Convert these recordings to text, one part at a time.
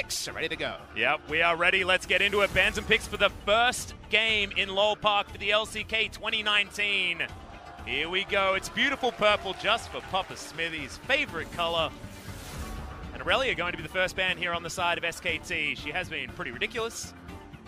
picks are ready to go. Yep, we are ready. Let's get into it. Bans and picks for the first game in Lowell Park for the LCK 2019. Here we go. It's beautiful purple, just for Papa Smithy's favorite color. And Aurelia going to be the first ban here on the side of SKT. She has been pretty ridiculous.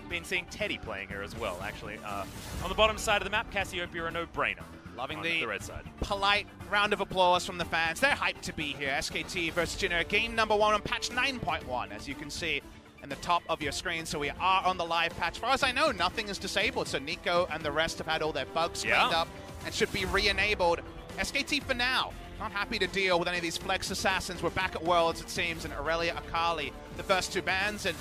Been seeing Teddy playing her as well, actually. On the bottom side of the map, Cassiopeia, a no-brainer. Loving the red side. Polite round of applause from the fans. They're hyped to be here. SKT versus Jinner, game number 1 on patch 9.1, as you can see in the top of your screen. So we are on the live patch. As far as I know, nothing is disabled. So Nico and the rest have had all their bugs cleaned up and should be re-enabled. SKT for now. Not happy to deal with any of these flex assassins. We're back at Worlds, it seems, and Aurelia Akali, the first 2 bans. And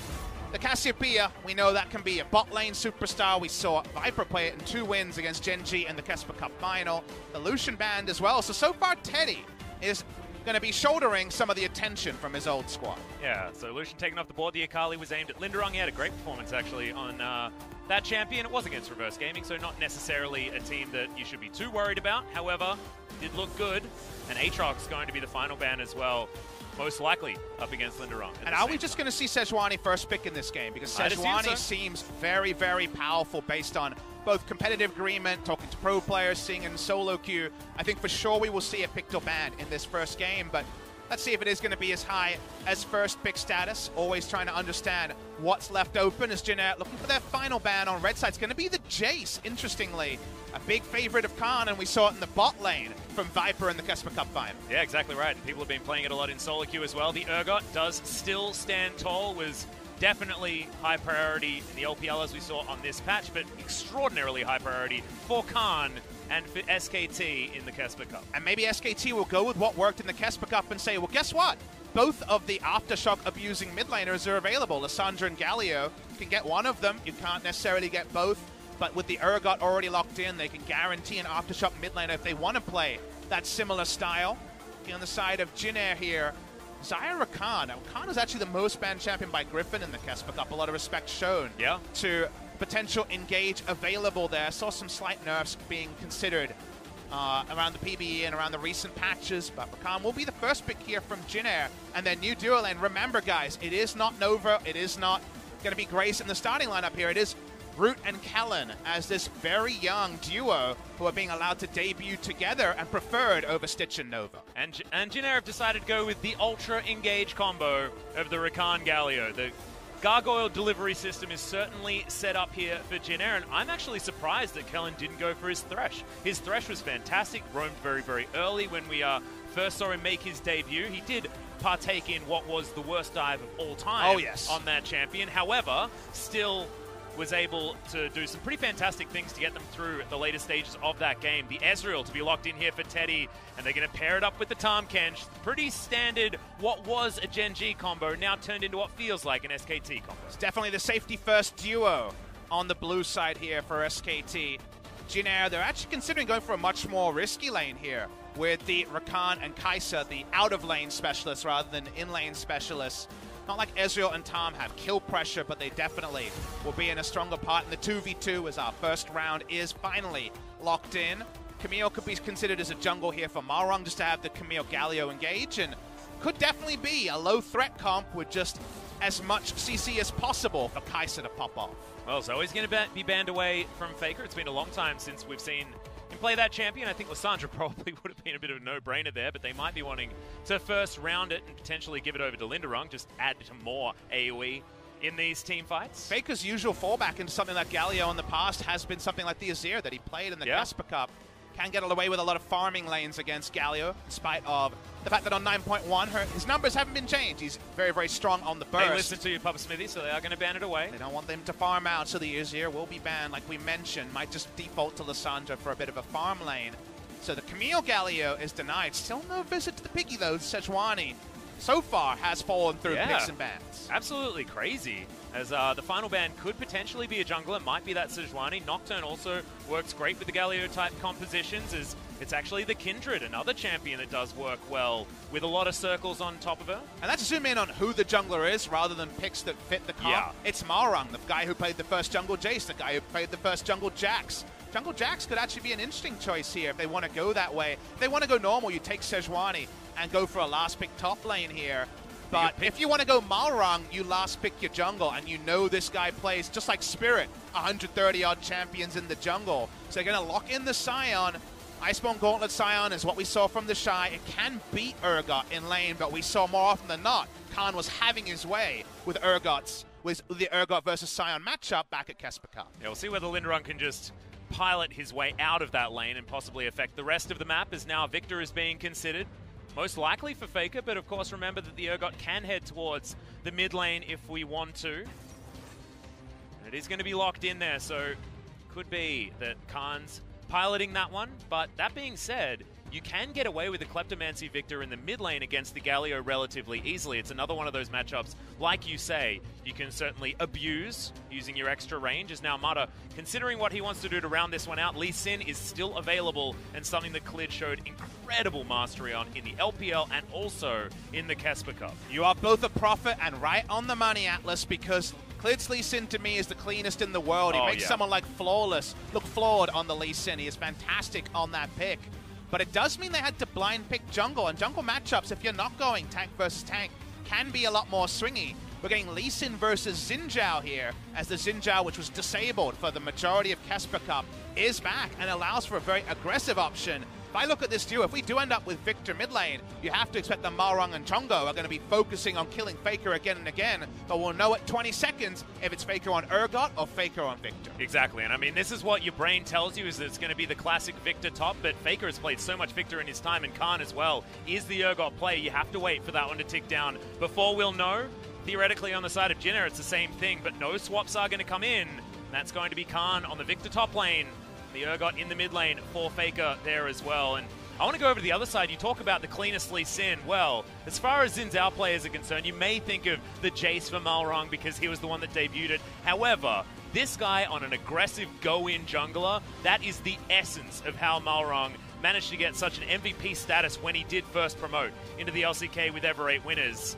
the Cassiopeia, we know that can be a bot lane superstar. We saw Viper play it in 2 wins against Gen.G in the Kesper Cup final. The Lucian banned as well. So far, Teddy is going to be shouldering some of the attention from his old squad. Yeah, so Lucian taking off the board. The Akali was aimed at Linderung. He had a great performance, actually, on that champion. It was against Reverse Gaming, so not necessarily a team that you should be too worried about. However, did look good. And Aatrox going to be the final ban as well. Most likely up against Linderung. And are we just going to see Sejuani first pick in this game? Because Sejuani seems very, very powerful based on both competitive agreement, talking to pro players, seeing in solo queue. I think for sure we will see a picked or banned in this first game, but let's see if it is going to be as high as first pick status. Always trying to understand what's left open as Jinner looking for their final ban on red side. It's going to be the Jace, interestingly. A big favorite of Khan, and we saw it in the bot lane from Viper in the Kesper Cup final. Yeah, exactly right. And people have been playing it a lot in solo queue as well. The Urgot does still stand tall, was definitely high priority in the LPL as we saw on this patch, but extraordinarily high priority for Khan and for SKT in the Kesper Cup. And maybe SKT will go with what worked in the Kesper Cup and say, well, guess what? Both of the Aftershock abusing mid laners are available. Lissandra and Galio, you can get one of them. You can't necessarily get both. But with the Urgot already locked in, they can guarantee an Aftershock mid laner if they want to play that similar style. On the side of Jinner here, Zyra Khan. Now, Khan is actually the most banned champion by Griffin in the Kesper Cup. A lot of respect shown to potential engage available there. Saw some slight nerfs being considered around the PBE and around the recent patches, but Rakan will be the first pick here from Jinner and their new duo lane. Remember, guys, it is not Nova. It is not going to be Grace in the starting lineup here. It is Root and Kellen as this very young duo who are being allowed to debut together and preferred over Stitch and Nova. And Jinner have decided to go with the Ultra Engage combo of the Rakan Galio. The Gargoyle delivery system is certainly set up here for Jinner, and I'm actually surprised that Kellen didn't go for his Thresh. His Thresh was fantastic, roamed very, very early when we first saw him make his debut. He did partake in what was the worst dive of all time on that champion. However, still was able to do some pretty fantastic things to get them through the later stages of that game. The Ezreal to be locked in here for Teddy, and they're going to pair it up with the Tahm Kench. Pretty standard, what was a Gen.G combo, now turned into what feels like an SKT combo. It's definitely the safety-first duo on the blue side here for SKT. Jinner, they're actually considering going for a much more risky lane here with the Rakan and Kai'Sa, the out-of-lane specialists rather than in-lane specialists. Not like Ezreal and Tahm have kill pressure, but they definitely will be in a stronger part in the 2v2 as our first round is finally locked in. Camille could be considered as a jungle here for Malrung just to have the Camille Galio engage, and could definitely be a low threat comp with just as much CC as possible for Kai'Sa to pop off. Well, Zoe's going to be banned away from Faker. It's been a long time since we've seen him play that champion. I think Lissandra probably would have been a bit of a no-brainer there, but they might be wanting to first round it and potentially give it over to Linderung, just add to more AoE in these team fights. Faker's usual fallback into something like Galio in the past has been something like the Azir that he played in the Kesper Cup. Can get away with a lot of farming lanes against Galio, in spite of the fact that on 9.1, his numbers haven't been changed. He's very, very strong on the burst. They listen to you, Papa Smithy, so they are going to ban it away. They don't want them to farm out, so the Azir will be banned, like we mentioned. Might just default to Lissandra for a bit of a farm lane. So the Camille Galio is denied. Still no visit to the Piggy, though. Sejuani, so far, has fallen through picks and bans. Absolutely crazy. As the final ban could potentially be a jungler, might be that Sejuani. Nocturne also works great with the Galio-type compositions, as it's actually the Kindred, another champion that does work well with a lot of circles on top of her. And let's zoom in on who the jungler is rather than picks that fit the comp. It's Malrung, the guy who played the first jungle Jace, the guy who played the first jungle Jax. Jungle Jax could actually be an interesting choice here if they want to go that way. If they want to go normal, you take Sejuani and go for a last pick top lane here. But if you want to go Malrang, you last pick your jungle, and you know this guy plays just like Spirit, 130-odd champions in the jungle. So they're going to lock in the Scion. Iceborne Gauntlet Scion is what we saw from the Shy. It can beat Urgot in lane, but we saw more often than not, Khan was having his way with the Urgot versus Scion matchup back at Kesper Cup. Yeah, we'll see whether Linderung can just pilot his way out of that lane and possibly affect the rest of the map, as now Victor is being considered. Most likely for Faker, but of course remember that the Urgot can head towards the mid lane if we want to. And it is going to be locked in there, so could be that Khan's piloting that one. But that being said, you can get away with the Kleptomancy Victor in the mid lane against the Galio relatively easily. It's another one of those matchups, like you say, you can certainly abuse using your extra range. As now Mata, considering what he wants to do to round this one out, Lee Sin is still available, and something that Klid showed incredible mastery on in the LPL and also in the Kesper Cup. You are both a prophet and right on the money, Atlas, because Klid's Lee Sin to me is the cleanest in the world. He makes someone like Flawless look flawed on the Lee Sin. He is fantastic on that pick. But it does mean they had to blind pick jungle, and jungle matchups, if you're not going tank versus tank, can be a lot more swingy. We're getting Lee Sin versus Xin Zhao here, as the Xin Zhao, which was disabled for the majority of Kesper Cup, is back and allows for a very aggressive option. If I look at this duo, if we do end up with Victor mid lane, you have to expect that Malrang and Chongo are going to be focusing on killing Faker again and again, but we'll know at 20 seconds if it's Faker on Urgot or Faker on Victor. Exactly, and I mean, this is what your brain tells you, is that it's going to be the classic Victor top, but Faker has played so much Victor in his time, and Khan as well is the Urgot play. You have to wait for that one to tick down before we'll know. Theoretically, on the side of Jinner, it's the same thing, but no swaps are going to come in. And that's going to be Khan on the Victor top lane. The Urgot in the mid lane for Faker there as well. And I want to go over to the other side. You talk about the cleanest Lee Sin. Well, as far as Xin Zhao players are concerned, you may think of the Jace for Malrang because he was the one that debuted it. However, this guy on an aggressive go-in jungler, that is the essence of how Malrang managed to get such an MVP status when he did first promote into the LCK with Ever 8 winners.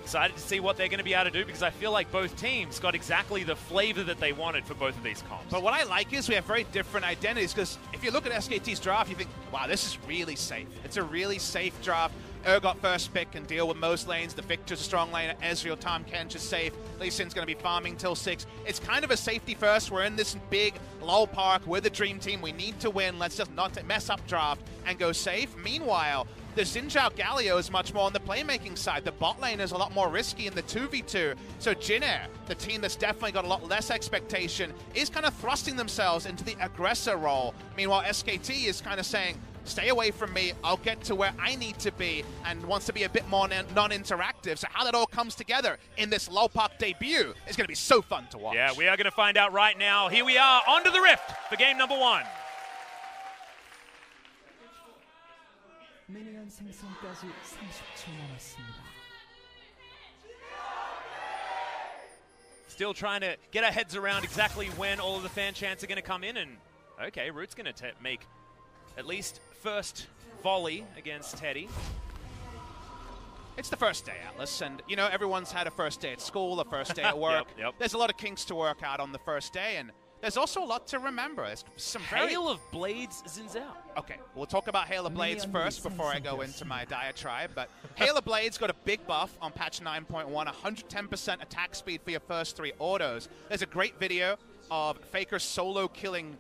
Excited to see what they're going to be able to do, because I feel like both teams got exactly the flavor that they wanted for both of these comps. But what I like is we have very different identities, because if you look at SKT's draft, you think, wow, this is really safe. It's a really safe draft. Urgot first pick can deal with most lanes. The Victor's a strong laner. Ezreal, Tahm Kench is safe. Lee Sin's going to be farming till 6. It's kind of a safety first. We're in this big lull park. We're the dream team. We need to win. Let's just not mess up draft and go safe. Meanwhile, the Xin Zhao Galio is much more on the playmaking side. The bot lane is a lot more risky in the 2v2. So Jinner, the team that's definitely got a lot less expectation, is kind of thrusting themselves into the aggressor role. Meanwhile, SKT is kind of saying, stay away from me, I'll get to where I need to be, and wants to be a bit more non-interactive. So how that all comes together in this low park debut is going to be so fun to watch. Yeah, we are going to find out right now. Here we are, onto the Rift for game number 1. 미니언 생성까지 30초 남았습니다. Still trying to get our heads around exactly when all of the fan chants are going to come in, and okay, Root's going to make at least first volley against Teddy. It's the first day, Atlas, and you know, everyone's had a first day at school, a first day at work. Yep. There's a lot of kinks to work out on the first day, and there's also a lot to remember. There's some Hail of Blades Xin Zhao. Okay, we'll talk about Hail of Blades first before I go into my diatribe, but Hail of Blades got a big buff on patch 9.1, 110% attack speed for your first 3 autos. There's a great video of Faker solo killing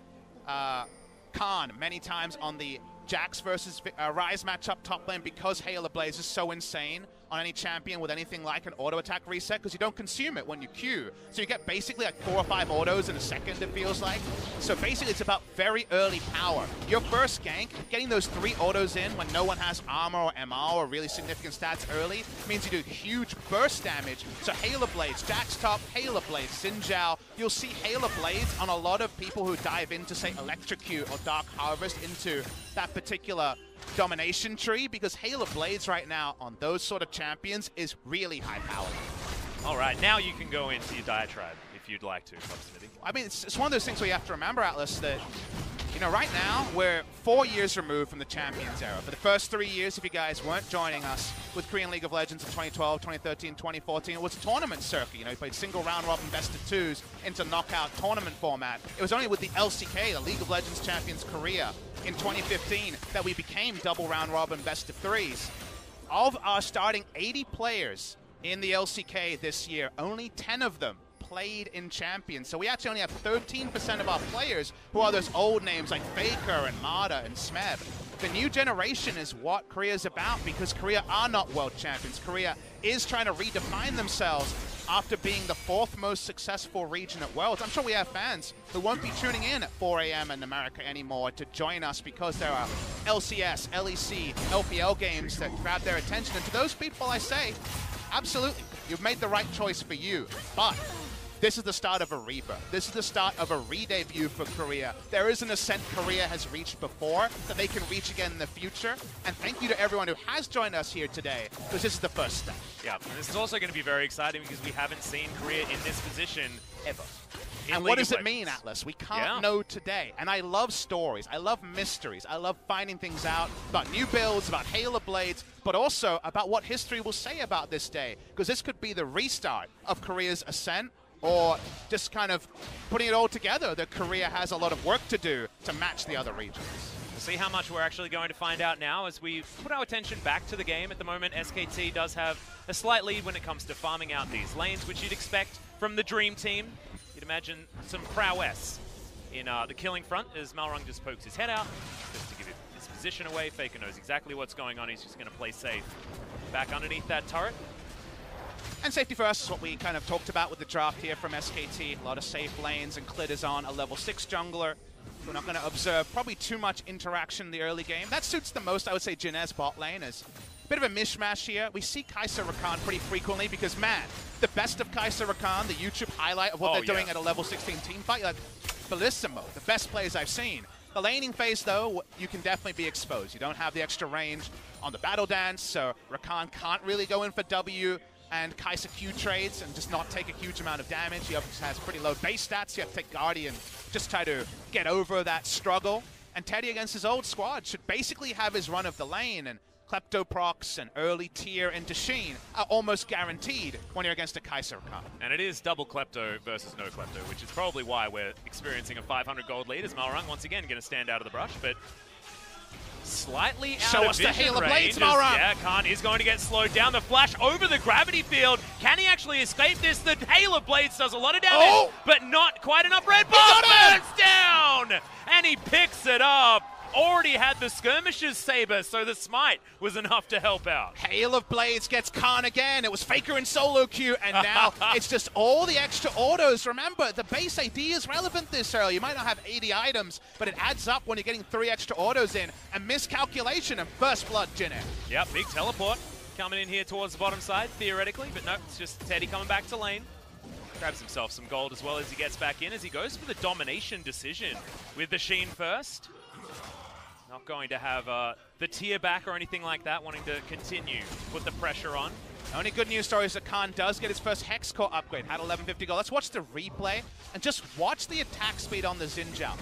Khan many times on the Jax versus Ryze matchup top lane, because Hail of Blades is so insane on any champion with anything like an auto attack reset, because you don't consume it when you Q. So you get basically like 4 or 5 autos in a second, it feels like. So basically it's about very early power. Your first gank, getting those 3 autos in when no one has armor or MR or really significant stats early, means you do huge burst damage. So Hail of Blades, Jax top, Hail of Blades, Xin Zhao. You'll see Hail of Blades on a lot of people who dive into, say, Electrocute or Dark Harvest, into that particular domination tree, because Hail of Blades right now on those sort of champions is really high powered. All right, now you can go into your diatribe if you'd like to, Smithy. I mean, it's one of those things where you have to remember, Atlas, that, you know, right now we're 4 years removed from the Champions era. For the first 3 years, if you guys weren't joining us with Korean League of Legends in 2012, 2013, 2014, it was a tournament circuit. You know, you played single round robin best of 2s into knockout tournament format. It was only with the LCK, the League of Legends Champions Korea, in 2015 that we became double round robin best of 3s. of our starting 80 players in the LCK this year, only 10 of them played in Champions. So we actually only have 13% of our players who are those old names like Faker and Mada and Smeb. The new generation is what Korea's about, because Korea are not world champions. Korea is trying to redefine themselves after being the 4th most successful region at Worlds. I'm sure we have fans who won't be tuning in at 4 a.m. in America anymore to join us because there are LCS, LEC, LPL games that grab their attention. And to those people I say, absolutely, you've made the right choice for you. But this is the start of a rebirth. This is the start of a re-debut for Korea. There is an ascent Korea has reached before that they can reach again in the future. And thank you to everyone who has joined us here today, because this is the first step. Yeah, and this is also going to be very exciting because we haven't seen Korea in this position ever. And what does it mean, Atlas? We can't know today. And I love stories. I love mysteries. I love finding things out about new builds, about Halo Blades, but also about what history will say about this day. Because this could be the restart of Korea's ascent, or just kind of putting it all together that Korea has a lot of work to do to match the other regions. We'll see how much we're actually going to find out now as we put our attention back to the game. At the moment, SKT does have a slight lead when it comes to farming out these lanes, which you'd expect from the Dream Team. You'd imagine some prowess in the killing front as Malrung just pokes his head out just to give his position away. Faker knows exactly what's going on. He's just going to play safe back underneath that turret. And safety first is what we kind of talked about with the draft here from SKT. A lot of safe lanes, and Clit is on a level 6 jungler. We're not going to observe probably too much interaction in the early game. That suits the most, I would say, Jinez bot lane is a bit of a mishmash here. We see Kai'Sa Rakan pretty frequently because, man, the best of Kai'Sa Rakan, the YouTube highlight of what they're doing at a level 16 team fight, like, bellissimo, the best plays I've seen. The laning phase, though, you can definitely be exposed. You don't have the extra range on the battle dance, so Rakan can't really go in for W and Kai'Sa Q trades and just not take a huge amount of damage. He obviously has pretty low base stats. You have to take Guardian, just try to get over that struggle. And Teddy against his old squad should basically have his run of the lane, and Klepto procs and early tier into Sheen are almost guaranteed when you're against a Kai'Sa Rakan. And it is double Klepto versus no Klepto, which is probably why we're experiencing a 500 gold lead as Malrung once again going to stand out of the brush, but slightly out of vision Halo range. Blades, Malrung. Yeah, Khan is going to get slowed down. The flash over the gravity field. Can he actually escape this? The Halo Blades does a lot of damage, but not quite enough. Red Bomb burns down, and he picks it up. Already had the Skirmisher's Saber, so the Smite was enough to help out. Hail of Blades gets Khan again. It was Faker and solo queue, and now it's just all the extra autos. Remember, the base AD is relevant this early. You might not have 80 items, but it adds up when you're getting 3 extra autos in. A miscalculation and first blood, Jinner. Yep, big teleport coming in here towards the bottom side, theoretically, but no, it's just Teddy coming back to lane. Grabs himself some gold as well as he gets back in, as he goes for the domination decision with the Sheen first. Not going to have the tier back or anything like that, wanting to continue, put the pressure on. The only good news story is that Khan does get his first Hex Core upgrade, had 1150 gold. Let's watch the replay and just watch the attack speed on the Xin Zhao.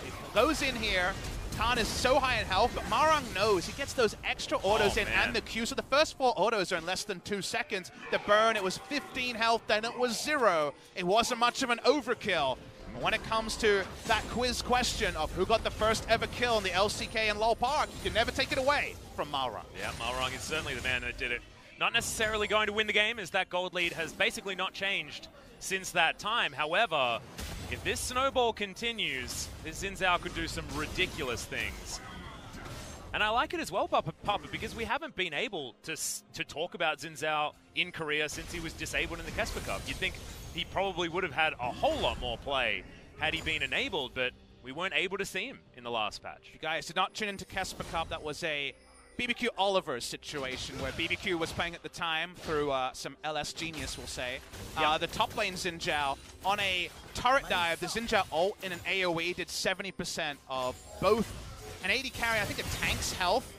He goes in here, Khan is so high in health, but Malrung knows he gets those extra autos in and the Q. So the first 4 autos are in less than 2 seconds. The burn, it was 15 health, then it was 0. It wasn't much of an overkill. When it comes to that quiz question of who got the first ever kill in the LCK in Lowell Park, you can never take it away from Malrung. Yeah, Malrung is certainly the man that did it. Not necessarily going to win the game, as that gold lead has basically not changed since that time. However, if this snowball continues, this Xin Zhao could do some ridiculous things. And I like it as well, Papa, because we haven't been able to talk about Xin Zhao in Korea since he was disabled in the Kesper Cup. You'd think he probably would have had a whole lot more play had he been enabled, but we weren't able to see him in the last patch. If you guys did not tune into Kesper Cup, that was a BBQ Oliver situation where BBQ was playing at the time through some LS genius, we'll say. The top lane Xin Zhao, on a turret dive, the Xin Zhao ult in an AoE did 70% of both an 80 carry, I think a tank's health,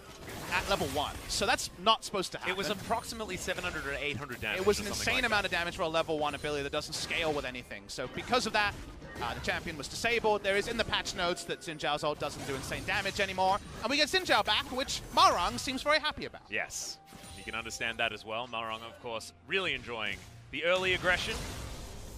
at level 1. So that's not supposed to happen. It was approximately 700 or 800 damage. It was an insane amount of damage for a level 1 ability that doesn't scale with anything. So because of that, the champion was disabled. There is in the patch notes that Xin Zhao's ult doesn't do insane damage anymore. And we get Xin Zhao back, which Malrung seems very happy about. Yes, you can understand that as well. Malrung, of course, really enjoying the early aggression.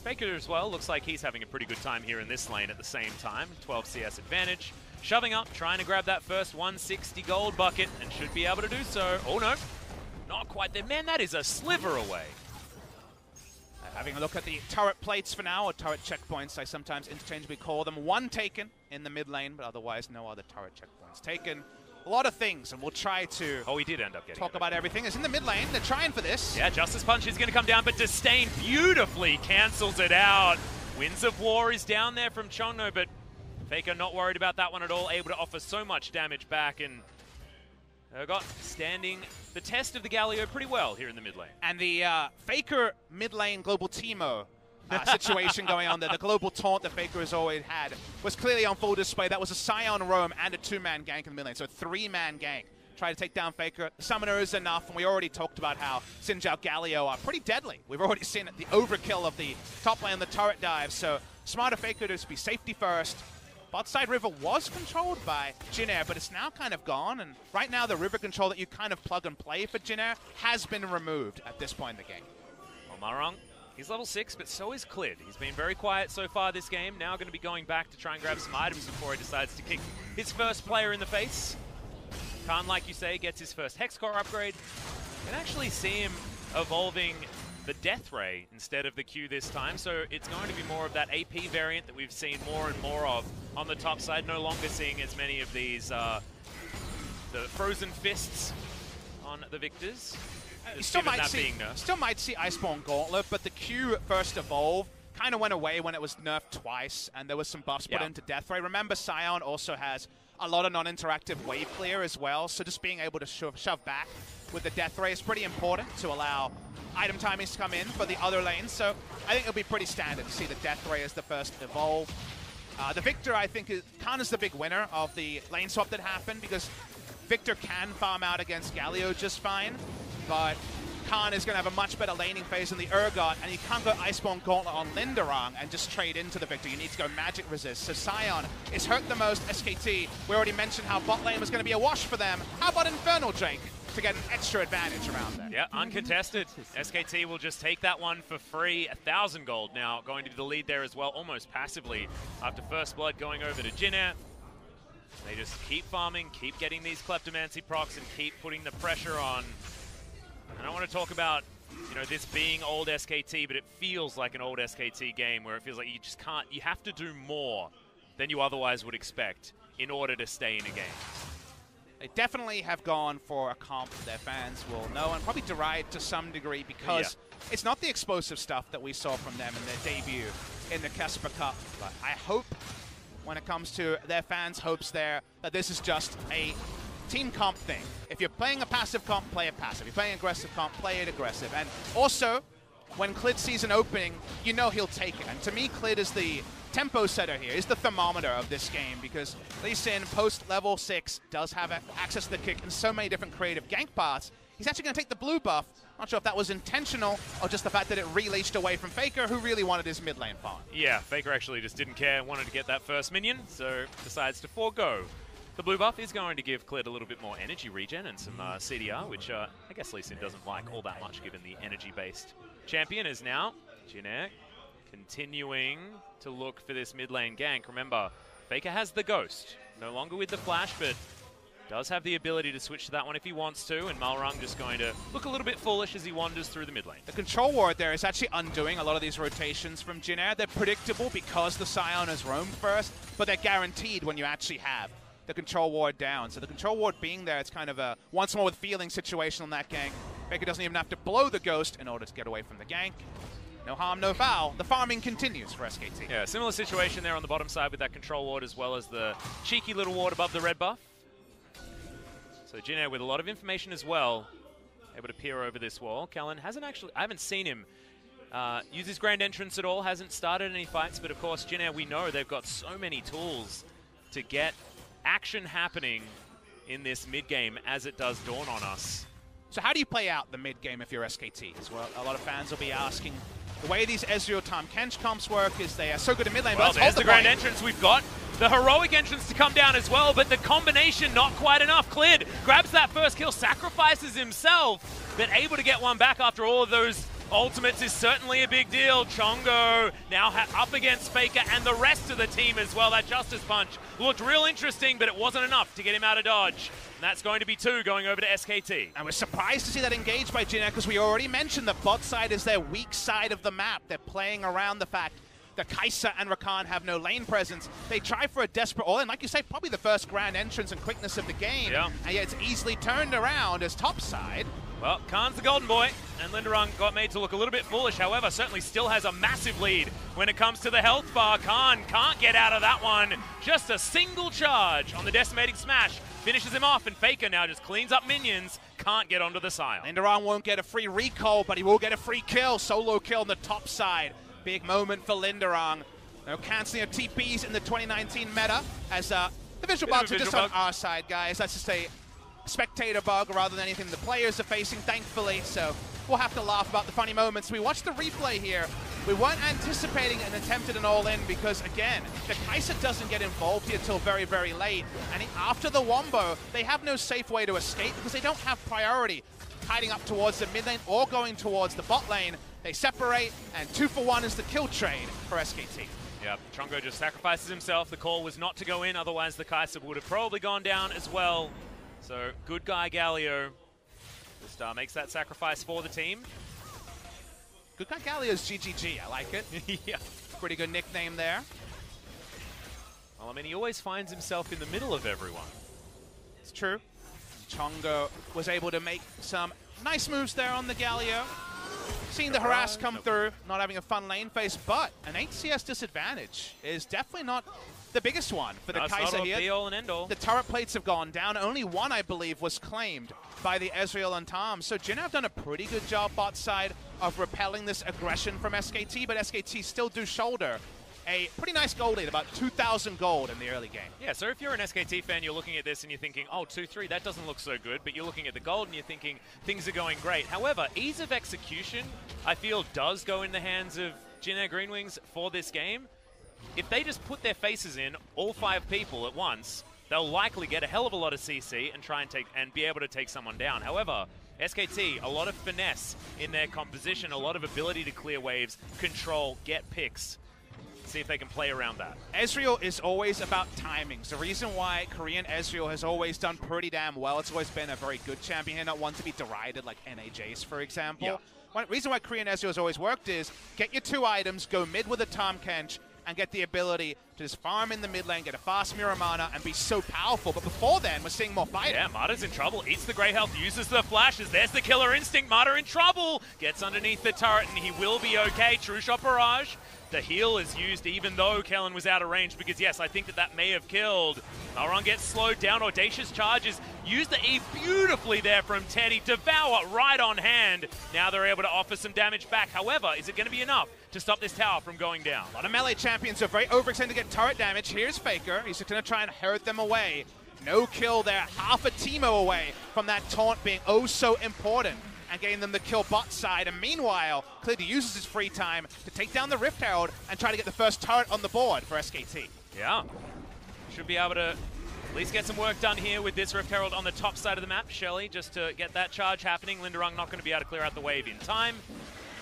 Faker as well, looks like he's having a pretty good time here in this lane at the same time. 12 CS advantage. Shoving up, trying to grab that first 160 gold bucket, and should be able to do so. Oh no, Not quite there. Man, that is a sliver away. Having a look at the turret plates for now, or turret checkpoints, I sometimes interchangeably call them. One taken in the mid lane, but otherwise no other turret checkpoints taken. A lot of things, and we'll try to he did end up getting talk about everything. It's in the mid lane. They're trying for this. Yeah, Justice Punch is going to come down, but Disdain beautifully cancels it out. Winds of War is down there from Chongno, but Faker not worried about that one at all, able to offer so much damage back, and Urgot standing the test of the Galio pretty well here in the mid lane. And the Faker mid lane global Teemo situation going on there, the global taunt that Faker has always had, was clearly on full display. That was a Scion roam and a 2-man gank in the mid lane, so a 3-man gank. Try to take down Faker. The summoner is enough, and we already talked about how Xin Zhao Galio are pretty deadly. We've already seen the overkill of the top lane, the turret dive, so smarter Faker to be safety first. Bot side river was controlled by Jin Air, but it's now kind of gone, and right now the river control that you kind of plug and play for Jin Air has been removed at this point in the game. Well, Marong, he's level 6, but so is Clid. He's been very quiet so far this game, now going to be going back to try and grab some items before he decides to kick his first player in the face. Khan, like you say, gets his first Hex Core upgrade. You can actually see him evolving the Death Ray instead of the Q this time, so it's going to be more of that AP variant that we've seen more and more of on the top side. No longer seeing as many of these the Frozen Fists on the Victors. You still might see Iceborne Gauntlet, but the Q first evolve kind of went away when it was nerfed twice, and there was some buffs put into Death Ray. Remember, Scion also has a lot of non-interactive wave clear as well, so just being able to shove back with the Death Ray is pretty important to allow item timings to come in for the other lanes. So I think it'll be pretty standard to see the Death Ray as the first evolve. The Victor, I think, Khan is the big winner of the lane swap that happened, because Victor can farm out against Galio just fine, but Khan is going to have a much better laning phase than the Urgot, and you can't go Iceborne Gauntlet on Linderang and just trade into the Victor. You need to go Magic Resist. So Scion is hurt the most. SKT, we already mentioned how bot lane was going to be a wash for them. How about Infernal Drake to get an extra advantage around that? Yeah, uncontested. SKT will just take that one for free. 1,000 gold now, going to be the lead there as well, almost passively, after First Blood going over to Jin Air. They just keep farming, keep getting these Kleptomancy procs, and keep putting the pressure on. And I want to talk about, you know, this being old SKT, but it feels like an old SKT game where it feels like you just can't, you have to do more than you otherwise would expect in order to stay in a game. They definitely have gone for a comp their fans will know and probably deride to some degree, because it's not the explosive stuff that we saw from them in their debut in the Kesper Cup. But I hope, when it comes to their fans' hopes there, that this is just a team comp thing. If you're playing a passive comp, play it passive. If you're playing aggressive comp, play it aggressive. And also, when Clid sees an opening, you know he'll take it. And to me, Clid is the tempo setter here. He's the thermometer of this game, because Lee Sin, post-level 6, does have access to the kick in so many different creative gank paths. He's actually going to take the blue buff. Not sure if that was intentional or just the fact that it released away from Faker, who really wanted his mid lane farm. Yeah, Faker actually just didn't care, wanted to get that first minion, so decides to forego. The blue buff is going to give Clid a little bit more energy regen and some CDR, which I guess Lee Sin doesn't like all that much, given the energy-based champion. Is now Jin Air continuing to look for this mid lane gank. Remember, Faker has the Ghost, no longer with the flash, but does have the ability to switch to that one if he wants to, and Malrung just going to look a little bit foolish as he wanders through the mid lane. The control ward there is actually undoing a lot of these rotations from Jin Air. They're predictable because the Scion has roamed first, but they're guaranteed when you actually have the control ward down. So the control ward being there, it's kind of a once more with feeling situation on that gank. Faker doesn't even have to blow the Ghost in order to get away from the gank. No harm, no foul. The farming continues for SKT. Yeah, similar situation there on the bottom side with that control ward, as well as the cheeky little ward above the red buff. So Jin Air with a lot of information as well, able to peer over this wall. Kellen hasn't actually, I haven't seen him use his grand entrance at all, hasn't started any fights, but of course Jin Air, we know they've got so many tools to get action happening in this mid-game as it does dawn on us. So how do you play out the mid-game if you're SKT as well? A lot of fans will be asking. The way these Ezreal Tahm Kench comps work is they are so good at mid lane. Well, there's the grand entrance. We've got the heroic entrance to come down as well, but the combination not quite enough. Clid grabs that first kill, sacrifices himself, but able to get one back after all of those Ultimates is certainly a big deal. Chongo now up against Faker and the rest of the team as well. That Justice Punch looked real interesting, but it wasn't enough to get him out of dodge. And that's going to be 2 going over to SKT. And we're surprised to see that engaged by Jin Air because we already mentioned the bot side is their weak side of the map. They're playing around the fact that Kai'Sa and Rakan have no lane presence. They try for a desperate all-in. Like you say, probably the first grand entrance and quickness of the game. Yeah. And yet it's easily turned around as top side. Well, Khan's the golden boy, and Linderung got made to look a little bit foolish. However, certainly still has a massive lead when it comes to the health bar. Khan can't get out of that one. Just a single charge on the decimating smash. Finishes him off, and Faker now just cleans up minions. Can't get onto the side. Linderung won't get a free recall, but he will get a free kill. Solo kill on the top side. Big moment for Linderung. No cancelling of TPs in the 2019 meta, as the visual bugs are just on our side, guys. That's just a spectator bug rather than anything the players are facing, thankfully, so we'll have to laugh about the funny moments. We watched the replay here. We weren't anticipating an attempt at an all-in because, again, the Kai'Sa doesn't get involved here till very, very late, and after the wombo, they have no safe way to escape because they don't have priority hiding up towards the mid lane or going towards the bot lane. They separate, and 2 for 1 is the kill trade for SKT. Yeah, Chongo just sacrifices himself. The call was not to go in, otherwise the Kai'Sa would have probably gone down as well. So, good guy Galio. The star makes that sacrifice for the team. Good guy Galio's GGG, I like it. Yeah. Pretty good nickname there. Well, I mean, he always finds himself in the middle of everyone. It's true. Chongo was able to make some nice moves there on the Galio. Seeing the harass come through, not having a fun lane phase, but an HCS disadvantage is definitely not the biggest one for the Kai'Sa here. Be all and end all. The turret plates have gone down. Only one, I believe, was claimed by the Ezreal and Tom. So Jin have done a pretty good job bot side of repelling this aggression from SKT, but SKT still do shoulder a pretty nice gold lead, about 2,000 gold in the early game. Yeah, so if you're an SKT fan, you're looking at this and you're thinking, oh, 2-3, that doesn't look so good, but you're looking at the gold and you're thinking things are going great. However, ease of execution, I feel, does go in the hands of Jin Air Green Wings for this game. If they just put their faces in, all 5 people at once, they'll likely get a hell of a lot of CC and try and be able to take someone down. However, SKT, a lot of finesse in their composition, a lot of ability to clear waves, control, get picks. See if they can play around that. Ezreal is always about timings. The reason why Korean Ezreal has always done pretty damn well, it's always been a very good champion here, not one to be derided like NAJs, for example. Yeah. One reason why Korean Ezreal has always worked is get your 2 items, go mid with a Tahm Kench, and get the ability to just farm in the mid lane, get a fast mirror mana, and be so powerful. But before then, we're seeing more fighting. Yeah, Marta's in trouble. Eats the grey health, uses the flashes. There's the killer instinct. Marta in trouble. Gets underneath the turret, and he will be okay. True shot barrage. The heal is used even though Kellen was out of range because, yes, I think that may have killed. Malron gets slowed down. Audacious charges. Use the E beautifully there from Teddy. Devour right on hand. Now they're able to offer some damage back. However, is it going to be enough to stop this tower from going down? A lot of melee champions are very overextended to get turret damage. Here's Faker. He's just going to try and herd them away. No kill there. Half a Teemo away from that taunt being oh so important and getting them the kill bot side. And meanwhile, Clearly uses his free time to take down the Rift Herald and try to get the first turret on the board for SKT. Yeah. Should be able to at least get some work done here with this Rift Herald on the top side of the map. Shelly, just to get that charge happening. Linderung not going to be able to clear out the wave in time.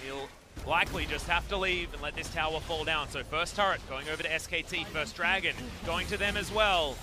He'll likely just have to leave and let this tower fall down. So first turret going over to SKT. First Dragon going to them as well.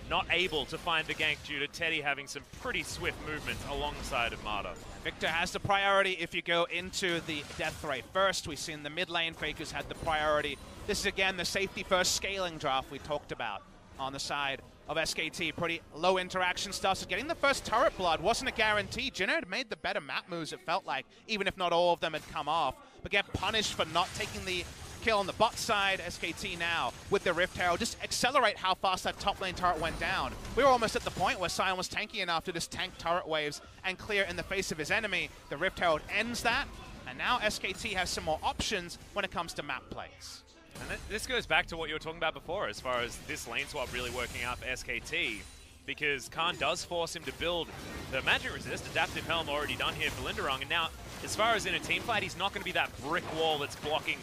Not able to find the gank due to Teddy having some pretty swift movements alongside of Marta. Victor has the priority if you go into the death ray first. We've seen the mid lane Fakers had the priority. This is again the safety first scaling draft we talked about on the side of SKT. Pretty low interaction stuff. So getting the first turret blood wasn't a guarantee. Jinner had made the better map moves, it felt like, even if not all of them had come off. But get punished for not taking the kill on the bot side. SKT now with the Rift Herald just accelerate how fast that top lane turret went down. We were almost at the point where Sion was tanky enough to just tank turret waves and clear in the face of his enemy. The Rift Herald ends that, and now SKT has some more options when it comes to map plays. And this goes back to what you were talking about before as far as this lane swap really working out for SKT, because Khan does force him to build the Magic Resist, Adaptive Helm already done here for Linderung, and now as far as in a team fight, he's not going to be that brick wall that's blocking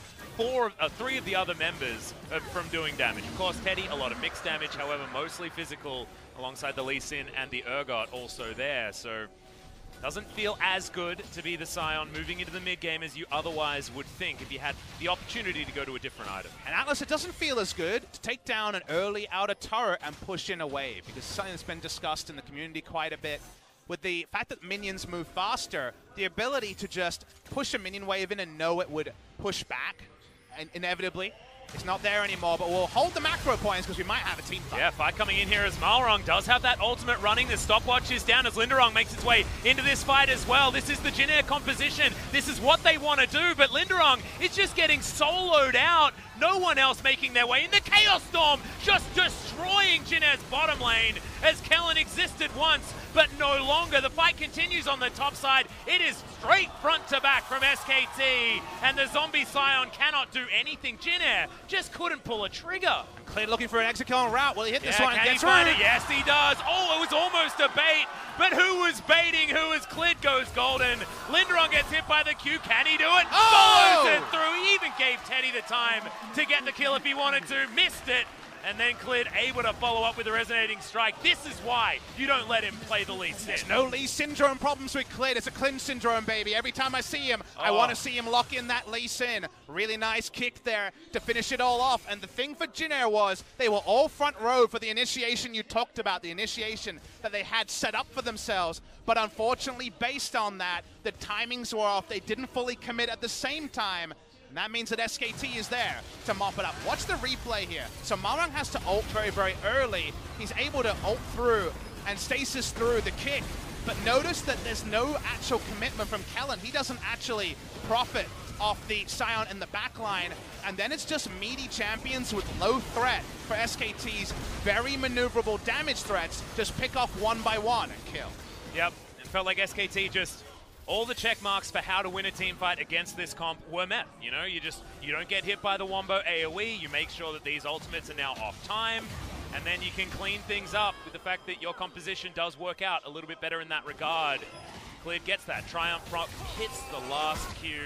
three of the other members from doing damage. Of course, Teddy, a lot of mixed damage, however, mostly physical, alongside the Lee Sin and the Urgot also there. So Doesn't feel as good to be the Scion moving into the mid game as you otherwise would think if you had the opportunity to go to a different item. And Atlas, it doesn't feel as good to take down an early outer turret and push in a wave, because something that's been discussed in the community quite a bit. With the fact that minions move faster, the ability to just push a minion wave in and know it would push back inevitably, it's not there anymore, but we'll hold the macro points because we might have a team fight. Yeah, fight coming in here as Malrong does have that ultimate running. The stopwatch is down as Linderong makes its way into this fight as well. This is the Jin Air composition. This is what they want to do, but Linderong is just getting soloed out. No one else making their way in. The Chaos Storm just destroying Jin Air's bottom lane as Kellen existed once, but no longer. The fight continues on the top side. It is straight front to back from SKT, and the Zombie Scion cannot do anything. Jin Air just couldn't pull a trigger. Clear looking for an exit kill on route. Will he hit this one? Can he find it? Yes, he does. Oh, it was almost a bait, but who was baiting? Who was Clid goes golden. Linderong gets hit by the Q. Can he do it? Oh! Follows it through. He even gave Teddy the time to get the kill if he wanted to. Missed it. And then Clid able to follow up with a resonating strike. This is why you don't let him play the Lee Sin. There's no Lee syndrome problems with Clid. It's a Clin syndrome, baby. Every time I see him, I want to see him lock in that Lee Sin. Really nice kick there to finish it all off. And the thing for Jin Air was they were all front row for the initiation you talked about, the initiation that they had set up for themselves. But unfortunately, based on that, the timings were off. They didn't fully commit at the same time. And that means that SKT is there to mop it up. Watch the replay here. So Malrong has to ult very, very early. He's able to ult through and stasis through the kick. But notice that there's no actual commitment from Kellen. He doesn't actually profit off the Scion in the backline. And then it's just meaty champions with low threat for SKT's very maneuverable damage threats. Just pick off one by one and kill. Yep, it felt like SKT just... all the check marks for how to win a team fight against this comp were met. You know, you don't get hit by the Wombo AoE, you make sure that these ultimates are now off time, and then you can clean things up with the fact that your composition does work out a little bit better in that regard. Clid gets that Triumph Rock, hits the last Q.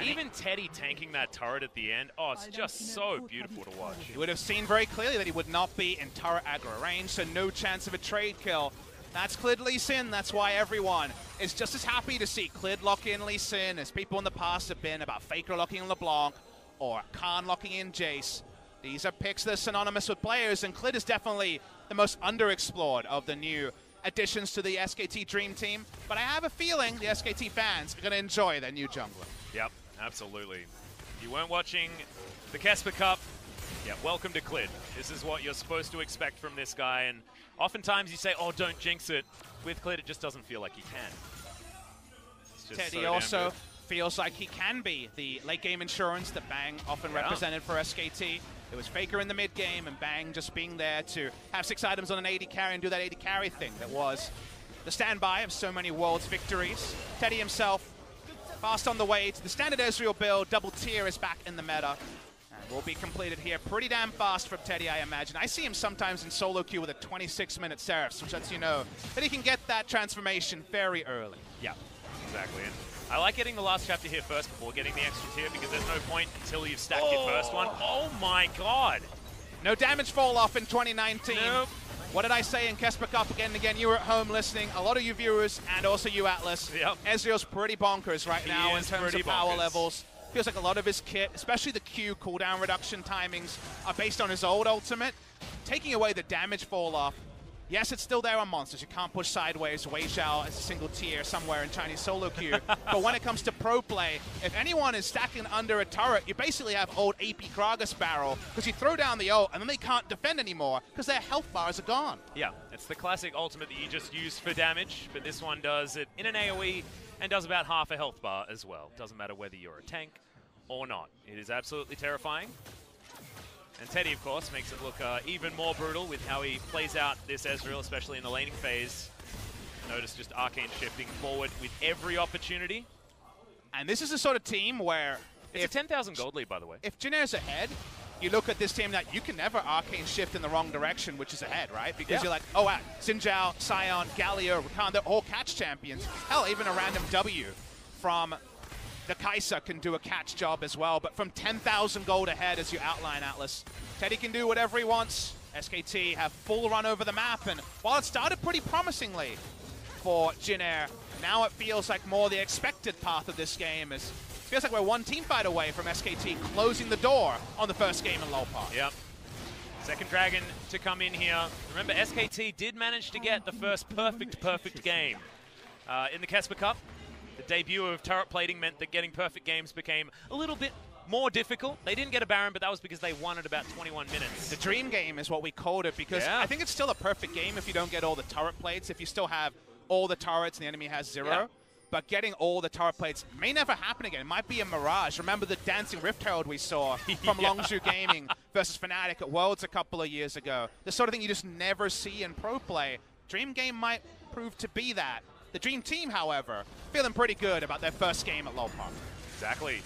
Even Teddy tanking that turret at the end, oh, it's just so beautiful to watch. You would have seen very clearly that he would not be in turret aggro range, so no chance of a trade kill. That's Clid Lee Sin. That's why everyone is just as happy to see Clid lock in Lee Sin as people in the past have been about Faker locking in LeBlanc or Khan locking in Jace. These are picks that are synonymous with players, and Clid is definitely the most underexplored of the new additions to the SKT Dream Team. But I have a feeling the SKT fans are going to enjoy their new jungler. Yep, absolutely. If you weren't watching the Kesper Cup, yeah, welcome to Clid. This is what you're supposed to expect from this guy, and oftentimes you say, oh, don't jinx it. With Clid, it just doesn't feel like he can. Teddy also feels like he can be the late game insurance that Bang often represented for SKT. It was Faker in the mid game and Bang just being there to have 6 items on an AD carry and do that AD carry thing that was the standby of so many Worlds victories. Teddy himself fast on the way to the standard Ezreal build. Double tier is back in the meta. Will be completed here pretty damn fast from Teddy, I imagine. I see him sometimes in solo queue with a 26-minute Seraphs, which lets you know that he can get that transformation very early. Yeah, exactly. And I like getting the last chapter here first before getting the extra tier, because there's no point until you've stacked your first one. Oh my god! No damage fall off in 2019. Nope. What did I say in Kesper Cup again and again? You were at home listening. A lot of you viewers, and also you, Atlas. Yep. Ezreal's pretty bonkers right now in terms of power levels. Feels like a lot of his kit, especially the Q cooldown reduction timings, are based on his old ultimate. Taking away the damage fall off. Yes, it's still there on monsters. You can't push sideways, Wei Xiao as a single tier somewhere in Chinese solo queue. But when it comes to pro play, if anyone is stacking under a turret, you basically have old AP Kragus barrel, because you throw down the ult and then they can't defend anymore because their health bars are gone. Yeah, it's the classic ultimate that you just use for damage, but this one does it in an AoE and does about half a health bar as well. Doesn't matter whether you're a tank or not. It is absolutely terrifying. And Teddy, of course, makes it look even more brutal with how he plays out this Ezreal, especially in the laning phase. Notice just Arcane shifting forward with every opportunity. And this is the sort of team where... It's a 10,000 gold lead, by the way. If Jin Air's ahead, you look at this team that you can never Arcane shift in the wrong direction, which is ahead, right? Because you're like, oh, wow, Xin Zhao, Sion, Galio, Rakan, they're all catch champions. Hell, even a random W from... the Kai'Sa can do a catch job as well, but from 10,000 gold ahead, as you outline, Atlas, Teddy can do whatever he wants. SKT have full run over the map, and while it started pretty promisingly, for Jin Air. Now it feels like more the expected path of this game. It feels like we're one team fight away from SKT closing the door on the first game in Lopar. Yep. Second Dragon to come in here. Remember, SKT did manage to get the first perfect game in the Kesper Cup. The debut of turret plating meant that getting perfect games became a little bit more difficult. They didn't get a Baron, but that was because they won at about 21 minutes. The dream game is what we called it, because I think it's still a perfect game if you don't get all the turret plates, if you still have all the turrets and the enemy has 0. Yeah. But getting all the turret plates may never happen again. It might be a mirage. Remember the Dancing Rift Herald we saw from Longzhu Gaming versus Fnatic at Worlds a couple of years ago? The sort of thing you just never see in pro play. Dream game might prove to be that. The Dream Team, however, feeling pretty good about their first game at Lopar. Exactly.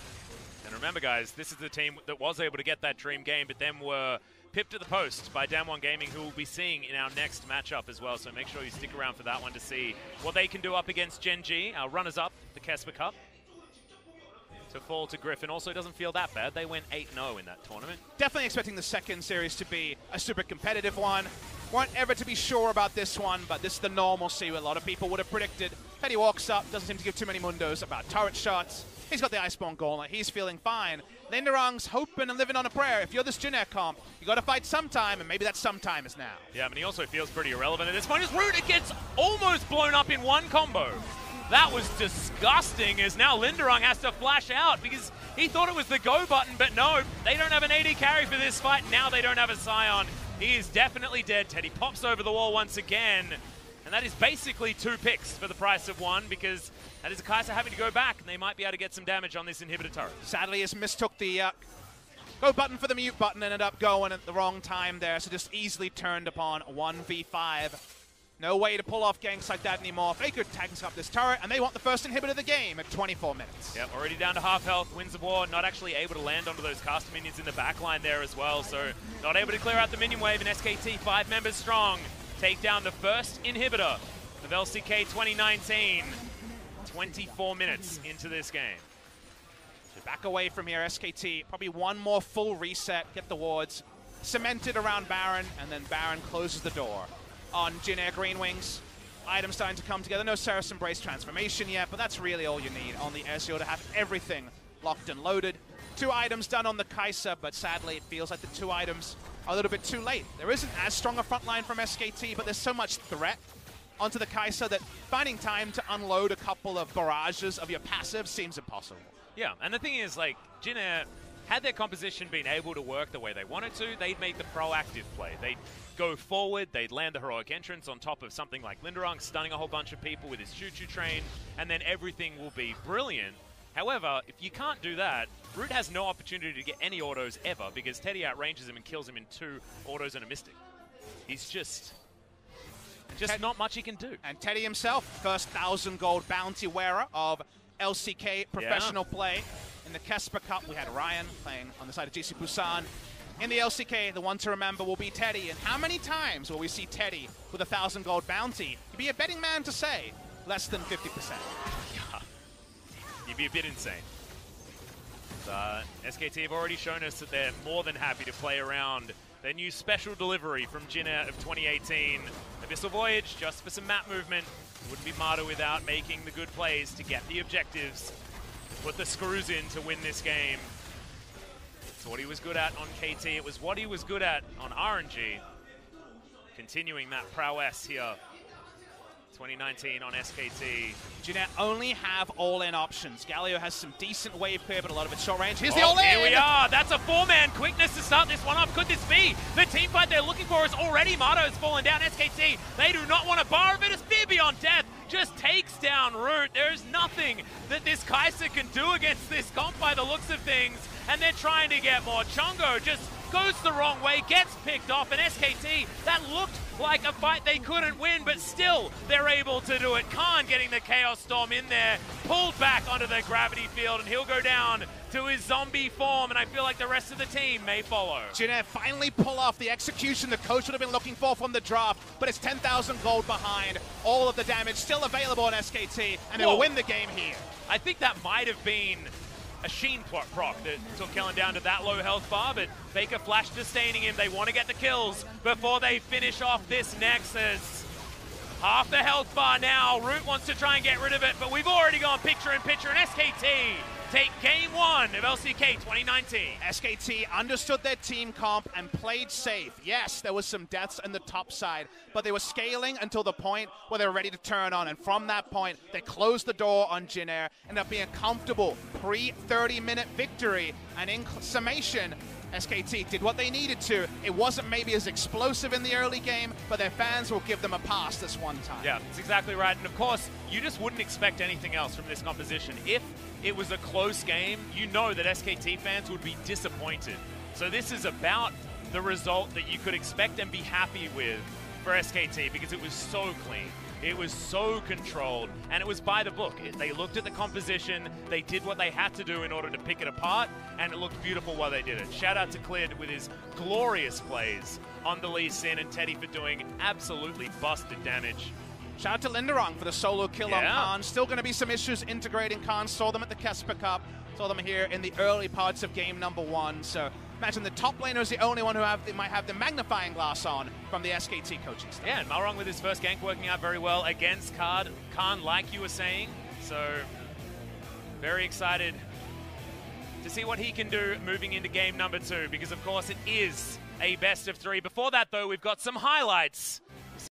And remember, guys, this is the team that was able to get that dream game, but then were pipped at the post by W1D1 Gaming, who we'll be seeing in our next matchup as well. So make sure you stick around for that one to see what they can do up against Gen G, our runners-up, the Kesper Cup. To fall to Griffin also doesn't feel that bad. They went 8-0 in that tournament. Definitely expecting the second series to be a super competitive one. Weren't ever to be sure about this one, but this is the normalcy a lot of people would have predicted. Teddy walks up, doesn't seem to give too many mundos about turret shots. He's got the Iceborne Gauntlet. He's feeling fine. Linderung's hoping and living on a prayer. If you're this Jin Air comp, you got to fight sometime, and maybe that sometime is now. Yeah, but he also feels pretty irrelevant at this point. His root, it gets almost blown up in one combo. That was disgusting, as now Linderung has to flash out because he thought it was the go button, but no, they don't have an AD carry for this fight. Now they don't have a Scion. He is definitely dead. Teddy pops over the wall once again, and that is basically 2 picks for the price of 1, because that is a Kai'Sa having to go back, and they might be able to get some damage on this inhibitor turret. Sadly, has mistook the go button for the mute button, ended up going at the wrong time there, so just easily turned upon 1v5. No way to pull off ganks like that anymore. Faker tags up this turret, and they want the first inhibitor of the game at 24 minutes. Yep, already down to half health. Winds of War not actually able to land onto those caster minions in the backline there as well, so not able to clear out the minion wave, and SKT 5 members strong take down the first inhibitor of LCK 2019. 24 minutes into this game. So back away from here, SKT. Probably one more full reset, get the wards cemented around Baron, and then Baron closes the door on Jin Air Green Wings. Items starting to come together. No Saracen Brace transformation yet, but that's really all you need on the Ezreal to have everything locked and loaded. 2 items done on the Kai'Sa, but sadly it feels like the 2 items are a little bit too late. There isn't as strong a front line from SKT, but there's so much threat onto the Kai'Sa that finding time to unload a couple of barrages of your passive seems impossible. Yeah, and the thing is, like, Jin Air, had their composition been able to work the way they wanted to, they'd make the proactive play. They'd go forward, they'd land the heroic entrance on top of something like Linderung, stunning a whole bunch of people with his choo-choo train, and then everything will be brilliant. However, if you can't do that, Root has no opportunity to get any autos ever, because Teddy outranges him and kills him in 2 autos and a Mystic. He's just not much he can do. And Teddy himself, first 1,000 gold bounty wearer of LCK professional play. In the Kesper Cup, we had Ryan playing on the side of GC Busan. In the LCK, the one to remember will be Teddy. And how many times will we see Teddy with 1,000 gold bounty? You'd be a betting man to say less than 50%. You'd be a bit insane. SKT have already shown us that they're more than happy to play around their new special delivery from Jin Air of 2018. Abyssal Voyage, just for some map movement. Wouldn't be Marta without making the good plays to get the objectives. Put the screws in to win this game. It's what he was good at on KT. It was what he was good at on RNG. Continuing that prowess here. 2019 on SKT. Jin Air only have all-in options. Galio has some decent wave clear, but a lot of it's short range. Here's the all-in! Here we are. That's a 4-man quickness to start this one off. Could this be the team fight they're looking for? Is already Marta has fallen down. SKT, they do not want a bar of it. It's Fear Beyond Death. Just takes down Root. There is nothing that this Kai'Sa can do against this comp by the looks of things. And they're trying to get more. Chongo just goes the wrong way, gets picked off, and SKT, that looked like a fight they couldn't win, but still they're able to do it. Khan getting the Chaos Storm in there, pulled back onto the gravity field, and he'll go down to his zombie form, and I feel like the rest of the team may follow. Jin Air finally pull off the execution the coach would have been looking for from the draft, but it's 10,000 gold behind. All of the damage still available on SKT, and they will win the game here. I think that might have been a Sheen proc that took Kellen down to that low health bar, but Faker flash disdaining him. They want to get the kills before they finish off this Nexus. Half the health bar now. Root wants to try and get rid of it, but we've already gone picture-in-picture, and SKT take game 1 of LCK 2019. SKT understood their team comp and played safe. Yes, there was some deaths in the top side, but they were scaling until the point where they were ready to turn on, and from that point, they closed the door on Jin Air, ended up being a comfortable pre-30-minute victory, and in summation, SKT did what they needed to. It wasn't maybe as explosive in the early game, but their fans will give them a pass this one time. Yeah, that's exactly right. And of course, you just wouldn't expect anything else from this composition. If it was a close game, you know that SKT fans would be disappointed. So this is about the result that you could expect and be happy with for SKT, because it was so clean. It was so controlled, and it was by the book. They looked at the composition, they did what they had to do in order to pick it apart, and it looked beautiful while they did it. Shout out to Cleared with his glorious plays on the Lee Sin, and Teddy for doing absolutely busted damage. Shout out to Linderong for the solo kill on Khan. Still going to be some issues integrating Khan. Saw them at the Kesper Cup. Saw them here in the early parts of game number 1. So imagine the top laner is the only one who might have the magnifying glass on from the SKT coaching staff. Yeah, and Malrong with his first gank working out very well against Khan, like you were saying. So very excited to see what he can do moving into game number 2, because of course it is a best of 3. Before that though, we've got some highlights